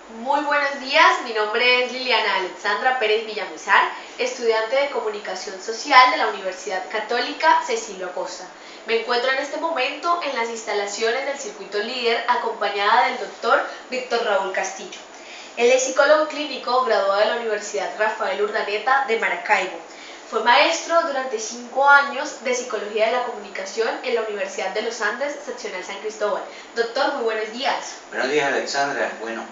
Muy buenos días, mi nombre es Liliana Alexandra Pérez Villamizar, estudiante de Comunicación Social de la Universidad Católica Cecilio Acosta. Me encuentro en este momento en las instalaciones del Circuito Líder acompañada del doctor Víctor Raúl Castillo. Él es psicólogo clínico graduado de la Universidad Rafael Urdaneta de Maracaibo. Fue maestro durante 5 años de Psicología de la Comunicación en la Universidad de los Andes, seccional San Cristóbal. Doctor, muy buenos días. Buenos días, Alexandra. Bueno,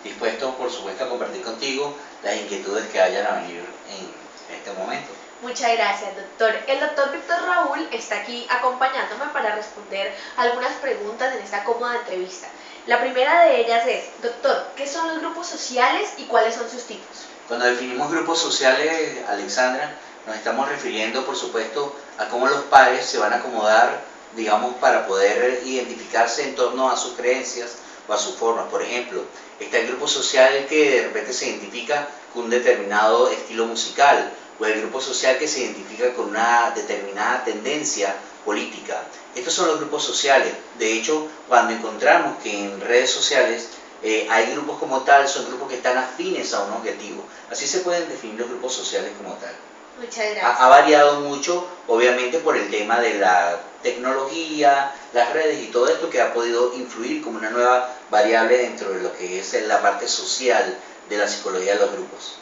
dispuesto por supuesto a compartir contigo las inquietudes que hayan a venir en este momento. Muchas gracias, doctor. El doctor Víctor Raúl está aquí acompañándome para responder algunas preguntas en esta cómoda entrevista. La primera de ellas es, doctor, ¿qué son los grupos sociales y cuáles son sus tipos? Cuando definimos grupos sociales, Alexandra, nos estamos refiriendo, por supuesto, a cómo los pares se van a acomodar, digamos, para poder identificarse en torno a sus creencias o a sus formas. Por ejemplo, está el grupo social que de repente se identifica con un determinado estilo musical, o el grupo social que se identifica con una determinada tendencia política. Estos son los grupos sociales. De hecho, cuando encontramos que en redes sociales hay grupos como tal, son grupos que están afines a un objetivo. Así se pueden definir los grupos sociales como tal. Muchas gracias. Ha variado mucho, obviamente, por el tema de la tecnología, las redes y todo esto que ha podido influir como una nueva variable dentro de lo que es la parte social de la psicología de los grupos.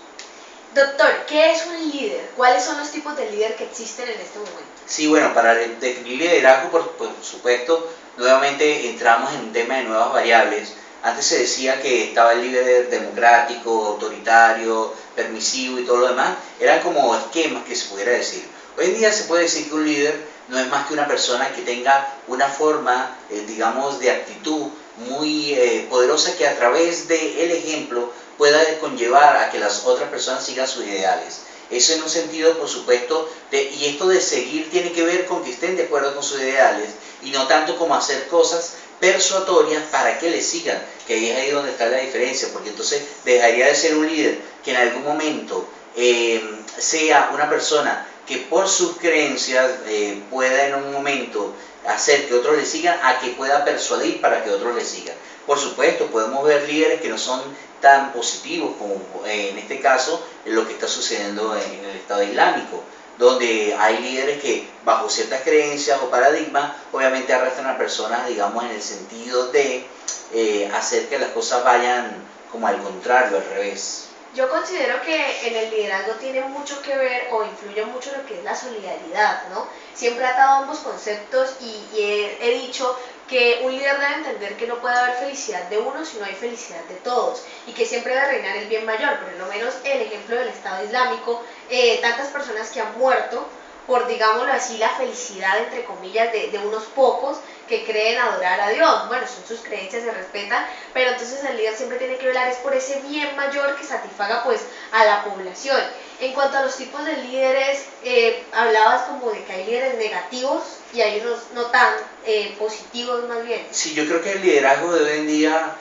Doctor, ¿qué es un líder? ¿Cuáles son los tipos de líder que existen en este momento? Sí, bueno, para definir liderazgo, por supuesto, nuevamente entramos en un tema de nuevas variables. Antes se decía que estaba el líder democrático, autoritario, permisivo y todo lo demás. Eran como esquemas que se pudiera decir. Hoy en día se puede decir que un líder no es más que una persona que tenga una forma, digamos, de actitud muy poderosa que a través del ejemplo pueda conllevar a que las otras personas sigan sus ideales. Eso en un sentido, por supuesto, y esto de seguir tiene que ver con que estén de acuerdo con sus ideales y no tanto como hacer cosas persuatorias para que le sigan, que ahí es ahí donde está la diferencia, porque entonces dejaría de ser un líder que en algún momento sea una persona que por sus creencias pueda en un momento hacer que otros le sigan, a que pueda persuadir para que otros le sigan. Por supuesto, podemos ver líderes que no son tan positivos como en este caso lo que está sucediendo en el Estado Islámico, donde hay líderes que bajo ciertas creencias o paradigmas obviamente arrastran a personas, digamos, en el sentido de hacer que las cosas vayan como al contrario, al revés. Yo considero que en el liderazgo tiene mucho que ver o influye mucho lo que es la solidaridad, ¿no? Siempre he atado ambos conceptos y he dicho que un líder debe entender que no puede haber felicidad de uno si no hay felicidad de todos y que siempre debe reinar el bien mayor. Por lo menos el ejemplo del Estado Islámico, tantas personas que han muerto por, digámoslo así, la felicidad, entre comillas, de unos pocos que creen adorar a Dios. Bueno, son sus creencias, se respetan, pero entonces el líder siempre tiene que velar es por ese bien mayor que satisfaga pues a la población. En cuanto a los tipos de líderes, hablabas como de que hay líderes negativos y hay unos no tan positivos más bien. Sí, yo creo que el liderazgo de hoy en día,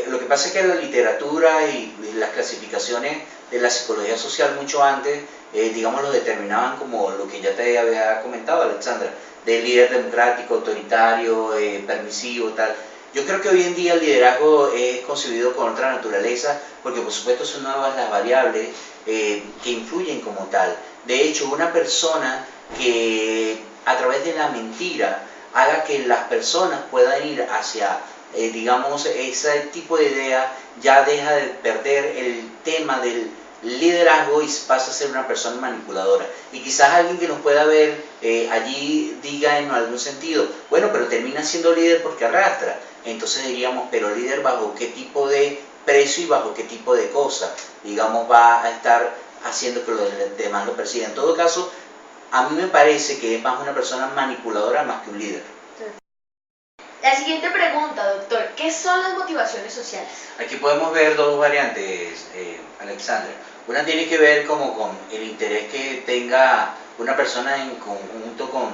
lo que pasa es que la literatura y las clasificaciones de la psicología social mucho antes, digamos, lo determinaban como lo que ya te había comentado, Alexandra, de líder democrático, autoritario, permisivo, tal. Yo creo que hoy en día el liderazgo es concebido con otra naturaleza, porque por supuesto son nuevas las variables que influyen como tal. De hecho, una persona que a través de la mentira haga que las personas puedan ir hacia, digamos, ese tipo de idea, ya deja de perder el tema del liderazgo y pasa a ser una persona manipuladora. Y quizás alguien que nos pueda ver allí diga en algún sentido, bueno, pero termina siendo líder porque arrastra. Entonces diríamos, pero líder bajo qué tipo de precio y bajo qué tipo de cosa, digamos, va a estar haciendo que los demás lo persigan. En todo caso, a mí me parece que es más una persona manipuladora más que un líder. La siguiente pregunta, doctor, ¿qué son las motivaciones sociales? Aquí podemos ver dos variantes, Alexandra. Una tiene que ver como con el interés que tenga una persona en conjunto con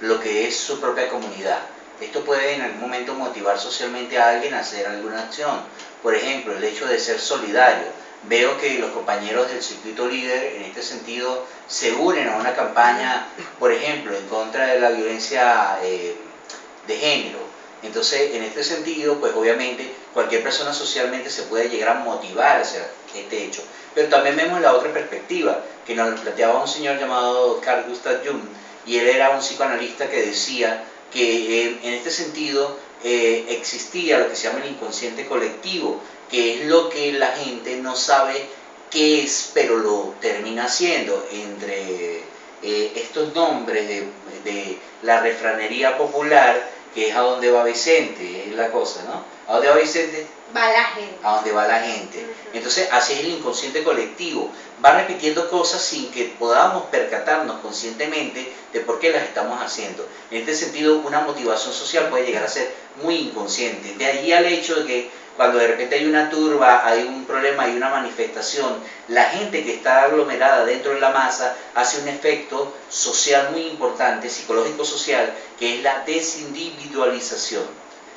lo que es su propia comunidad. Esto puede en algún momento motivar socialmente a alguien a hacer alguna acción. Por ejemplo, el hecho de ser solidario. Veo que los compañeros del circuito líder en este sentido se unen a una campaña, por ejemplo, en contra de la violencia de género. Entonces, en este sentido, pues obviamente cualquier persona socialmente se puede llegar a motivar hacia este hecho. Pero también vemos la otra perspectiva, que nos planteaba un señor llamado Carl Gustav Jung, y él era un psicoanalista que decía que en este sentido existía lo que se llama el inconsciente colectivo, que es lo que la gente no sabe qué es, pero lo termina haciendo. Entre estos nombres de la refranería popular, que es a donde va Vicente, es la cosa, ¿no? ¿A dónde va Vicente? Va la gente. A donde va la gente. Entonces, así es el inconsciente colectivo. Va repitiendo cosas sin que podamos percatarnos conscientemente de por qué las estamos haciendo. En este sentido, una motivación social puede llegar a ser muy inconsciente. De allí al hecho de que cuando de repente hay una turba, hay un problema, hay una manifestación, la gente que está aglomerada dentro de la masa hace un efecto social muy importante, psicológico-social, que es la desindividualización,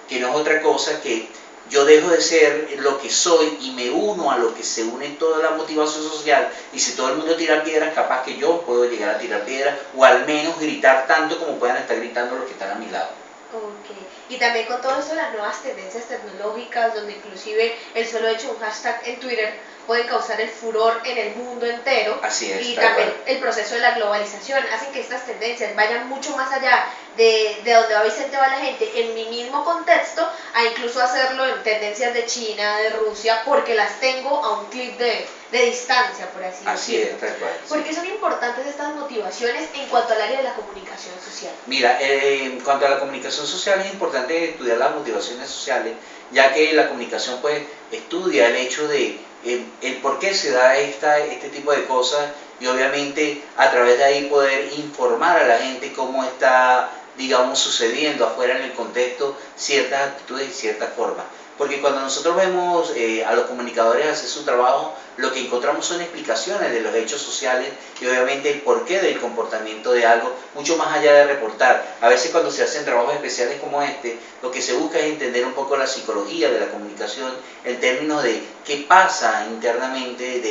que no es otra cosa que yo dejo de ser lo que soy y me uno a lo que se une toda la motivación social, y si todo el mundo tira piedras, capaz que yo puedo llegar a tirar piedras, o al menos gritar tanto como puedan estar gritando los que están a mi lado. Ok, y también con todo esto de las nuevas tendencias tecnológicas, donde inclusive el solo hecho de un hashtag en Twitter puede causar el furor en el mundo entero. Así es, y también el proceso de la globalización hacen que estas tendencias vayan mucho más allá de donde va Vicente va la gente en mi mismo contexto, a incluso hacerlo en tendencias de China, de Rusia, porque las tengo a un clic de distancia, por así decirlo. Así es, tal cual. Sí. ¿Por qué son importantes estas motivaciones en cuanto al área de la comunicación social? Mira, en cuanto a la comunicación social, es importante estudiar las motivaciones sociales, ya que la comunicación pues estudia el hecho de el por qué se da este tipo de cosas, y obviamente a través de ahí poder informar a la gente cómo está, digamos, sucediendo afuera en el contexto ciertas actitudes y ciertas formas. Porque cuando nosotros vemos a los comunicadores hacer su trabajo, lo que encontramos son explicaciones de los hechos sociales y obviamente el porqué del comportamiento de algo, mucho más allá de reportar. A veces cuando se hacen trabajos especiales como este, lo que se busca es entender un poco la psicología de la comunicación en términos de qué pasa internamente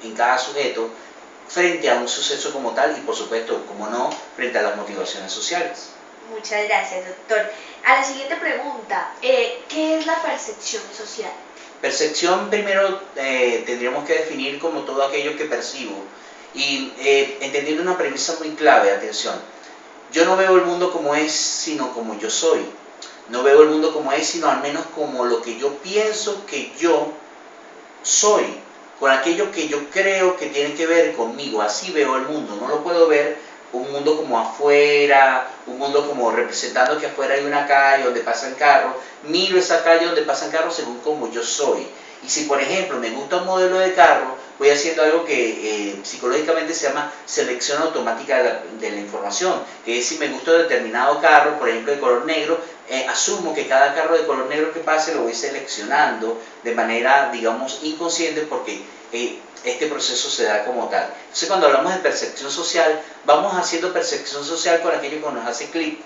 en cada sujeto frente a un suceso como tal y, por supuesto, como no, frente a las motivaciones sociales. Muchas gracias, doctor. A la siguiente pregunta, ¿qué es la percepción social? Percepción, primero tendríamos que definir como todo aquello que percibo, y entendiendo una premisa muy clave, atención: yo no veo el mundo como es, sino como yo soy. No veo el mundo como es, sino al menos como lo que yo pienso que yo soy, con aquello que yo creo que tiene que ver conmigo. Así veo el mundo, no lo puedo ver un mundo como afuera, un mundo como representando que afuera hay una calle donde pasan carros. Miro esa calle donde pasan carros según como yo soy. Y si, por ejemplo, me gusta un modelo de carro, voy haciendo algo que psicológicamente se llama selección automática de la información, que es: si me gusta determinado carro, por ejemplo de color negro, asumo que cada carro de color negro que pase lo voy seleccionando de manera, digamos, inconsciente, porque este proceso se da como tal. Entonces, cuando hablamos de percepción social, vamos haciendo percepción social con aquello que nos hace clic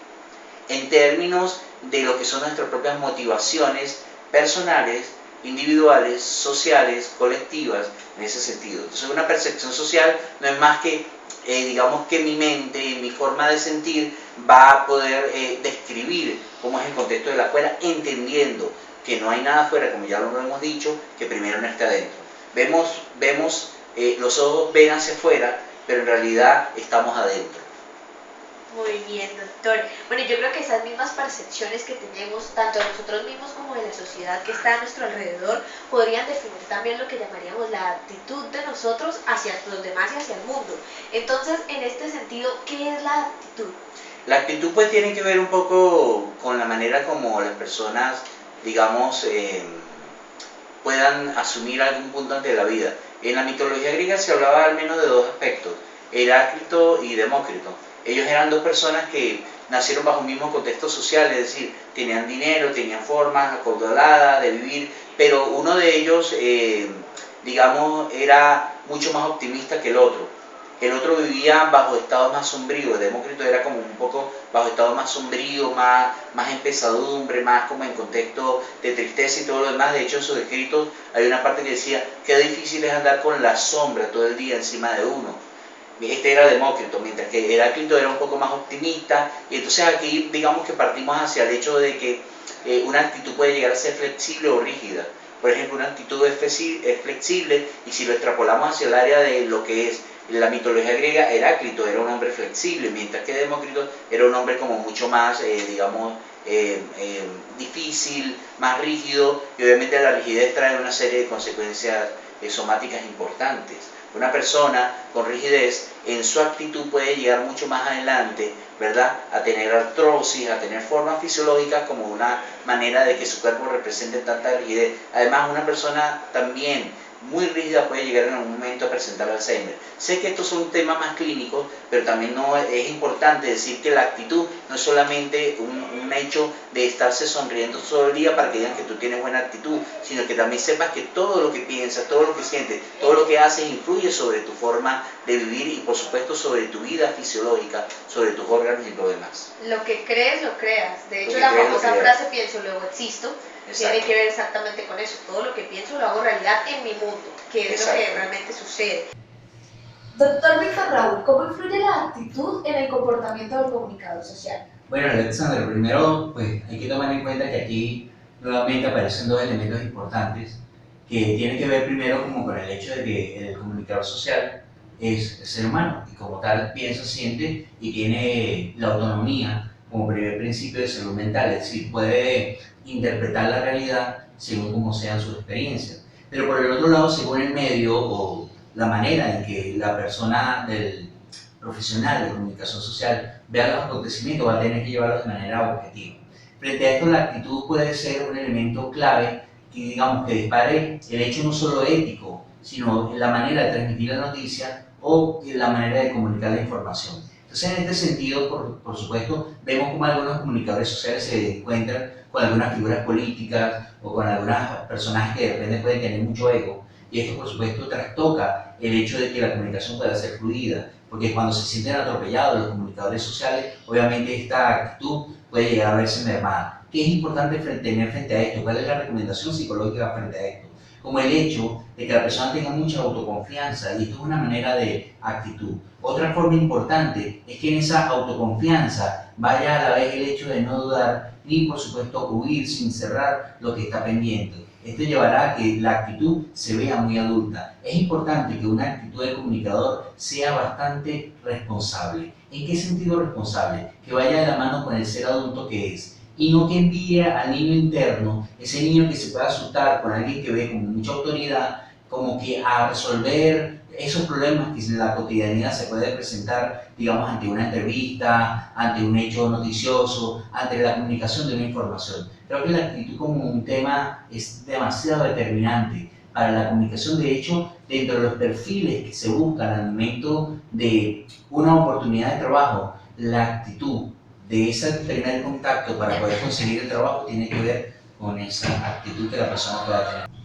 en términos de lo que son nuestras propias motivaciones personales, individuales, sociales, colectivas, en ese sentido. Entonces, una percepción social no es más que, digamos, que mi mente, mi forma de sentir va a poder describir cómo es el contexto de la afuera, entendiendo que no hay nada afuera, como ya lo hemos dicho, que primero no está adentro. Los ojos ven hacia afuera, pero en realidad estamos adentro. Muy bien, doctor. Bueno, yo creo que esas mismas percepciones que tenemos, tanto de nosotros mismos como de la sociedad que está a nuestro alrededor, podrían definir también lo que llamaríamos la actitud de nosotros hacia los demás y hacia el mundo. Entonces, en este sentido, ¿qué es la actitud? La actitud pues tiene que ver un poco con la manera como las personas, digamos, puedan asumir algún punto ante la vida. En la mitología griega se hablaba al menos de dos aspectos: Heráclito y Demócrito. Ellos eran dos personas que nacieron bajo un mismo contexto social, es decir, tenían dinero, tenían formas acaudaladas de vivir, pero uno de ellos, digamos, era mucho más optimista que el otro. El otro vivía bajo estados más sombríos. Demócrito era como un poco bajo estados más sombríos, más en pesadumbre, más como en contexto de tristeza y todo lo demás. De hecho, en sus escritos hay una parte que decía: qué difícil es andar con la sombra todo el día encima de uno. Este era Demócrito, mientras que Heráclito era un poco más optimista. Y entonces aquí, digamos que partimos hacia el hecho de que Una actitud puede llegar a ser flexible o rígida. Por ejemplo, una actitud es flexible, y si lo extrapolamos hacia el área de lo que es la mitología griega, Heráclito era un hombre flexible, mientras que Demócrito era un hombre como mucho más, difícil, más rígido, y obviamente la rigidez trae una serie de consecuencias somáticas importantes. Una persona con rigidez en su actitud puede llegar mucho más adelante, ¿verdad?, a tener artrosis, a tener formas fisiológicas como una manera de que su cuerpo represente tanta rigidez. Además, una persona también muy rígida puede llegar en algún momento a presentar Alzheimer. Sé que estos son temas más clínicos, pero también es importante decir que la actitud no es solamente un hecho de estarse sonriendo todo el día para que digan que tú tienes buena actitud, sino que también sepas que todo lo que piensas, todo lo que sientes, todo lo que haces influye sobre tu forma de vivir y por supuesto sobre tu vida fisiológica, sobre tus órganos y lo demás. Lo que crees, lo creas. De hecho, la famosa frase pienso, luego existo, tiene que ver exactamente con eso. Todo lo que pienso lo hago realidad en mi mundo, que es lo que realmente sucede. Doctor Víctor Raúl, ¿cómo influye la actitud en el comportamiento del comunicador social? Bueno, Alexander, primero pues hay que tomar en cuenta que aquí nuevamente aparecen dos elementos importantes que tienen que ver primero como con el hecho de que el comunicador social es el ser humano y como tal piensa, siente y tiene la autonomía como primer principio de salud mental, es decir, puede interpretar la realidad según como sean sus experiencias. Pero por el otro lado, según el medio o la manera en que la persona del profesional de comunicación social vea los acontecimientos, va a tener que llevarlos de manera objetiva. Frente a esto, la actitud puede ser un elemento clave que, digamos, que dispare el hecho no solo ético, sino la manera de transmitir la noticia o la manera de comunicar la información. Entonces, en este sentido, por supuesto, vemos como algunos comunicadores sociales se encuentran con algunas figuras políticas o con algunos personajes que de repente pueden tener mucho ego, y esto, por supuesto, trastoca el hecho de que la comunicación pueda ser fluida, porque cuando se sienten atropellados los comunicadores sociales, obviamente esta actitud puede llegar a verse mermada. ¿Qué es importante tener frente a esto? ¿Cuál es la recomendación psicológica frente a esto? Como el hecho de que la persona tenga mucha autoconfianza, y esto es una manera de actitud. Otra forma importante es que en esa autoconfianza vaya a la vez el hecho de no dudar, ni por supuesto huir sin cerrar lo que está pendiente. Esto llevará a que la actitud se vea muy adulta. Es importante que una actitud de comunicador sea bastante responsable. ¿En qué sentido responsable? Que vaya de la mano con el ser adulto que es, y no que envíe al niño interno, ese niño que se puede asustar con alguien que ve con mucha autoridad, como que a resolver esos problemas que en la cotidianidad se puede presentar, digamos, ante una entrevista, ante un hecho noticioso, ante la comunicación de una información. Creo que la actitud como un tema es demasiado determinante para la comunicación. De hecho, dentro de los perfiles que se buscan al momento de una oportunidad de trabajo, la actitud de ese primer contacto para poder conseguir el trabajo tiene que ver con esa actitud que la persona pueda tener.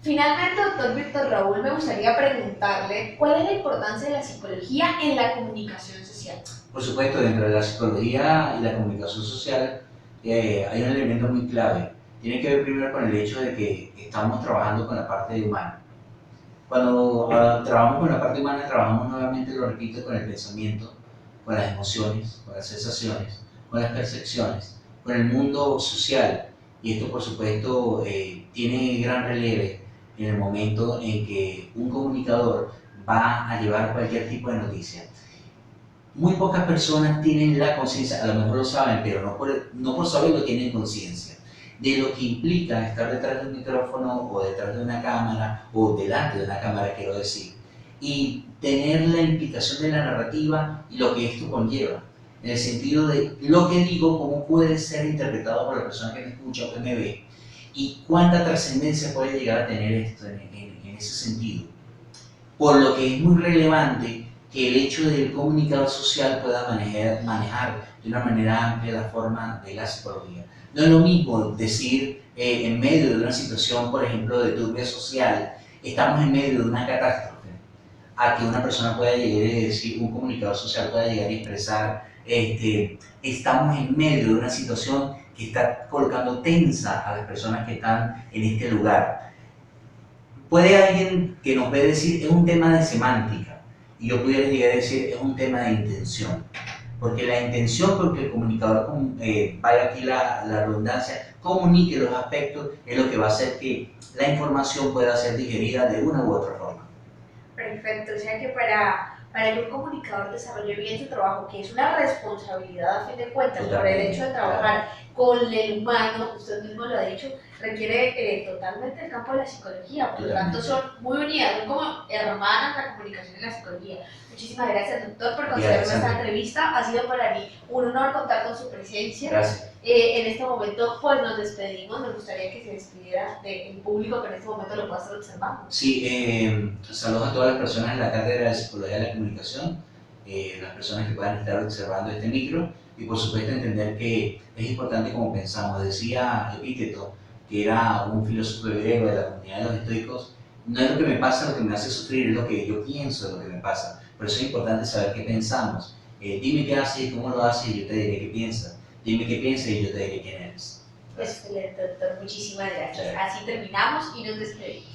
Finalmente, doctor Víctor Raúl, me gustaría preguntarle cuál es la importancia de la psicología en la comunicación social. Por supuesto, dentro de la psicología y la comunicación social hay un elemento muy clave. Tiene que ver primero con el hecho de que estamos trabajando con la parte humana. Cuando trabajamos con la parte humana, trabajamos nuevamente, lo repito, con el pensamiento, con las emociones, con las sensaciones, con las percepciones, con el mundo social. Y esto, por supuesto, tiene gran relieve en el momento en que un comunicador va a llevar cualquier tipo de noticia. Muy pocas personas tienen la conciencia, a lo mejor lo saben, pero no por saberlo tienen conciencia de lo que implica estar detrás de un micrófono o detrás de una cámara o delante de una cámara, quiero decir, y tener la implicación de la narrativa y lo que esto conlleva, en el sentido de lo que digo, cómo puede ser interpretado por la persona que me escucha o que me ve, y cuánta trascendencia puede llegar a tener esto en ese sentido. Por lo que es muy relevante que el hecho del comunicador social pueda manejar de una manera amplia la forma de la psicología. No es lo mismo decir en medio de una situación, por ejemplo, de turbia social, estamos en medio de una catástrofe, a que una persona pueda llegar y decir, un comunicador social pueda llegar y expresar, estamos en medio de una situación que está colocando tensa a las personas que están en este lugar. Puede alguien que nos ve decir, es un tema de semántica, y yo pudiera llegar a decir, es un tema de intención. porque la intención con que el comunicador, vaya aquí la redundancia, comunique los aspectos, es lo que va a hacer que la información pueda ser digerida de una u otra forma. Perfecto, o sea que para que un comunicador desarrolle bien su trabajo, que es una responsabilidad a fin de cuentas, por el Totalmente, hecho de trabajar con el humano, usted mismo lo ha dicho, requiere totalmente el campo de la psicología, por lo tanto son muy unidas, son como hermanas la comunicación y la psicología. Muchísimas gracias, doctor, por concederme esta entrevista. Ha sido para mí un honor contar con su presencia. Gracias. En este momento, pues nos despedimos. Me gustaría que se despidiera del público que en este momento lo pueda estar observando. Sí, saludos a todas las personas en la cátedra de Psicología de la Comunicación, las personas que puedan estar observando este micro, y por supuesto entender que es importante como pensamos. Decía Epíteto, que era un filósofo griego de la comunidad de los estoicos: no es lo que me pasa lo que me hace sufrir, es lo que yo pienso lo que me pasa. Por eso es importante saber qué pensamos. Dime qué haces y cómo lo haces y yo te diré qué piensas. Dime qué piensas y yo te diré quién eres. Excelente, doctor. Muchísimas gracias. Así terminamos y nos despedimos.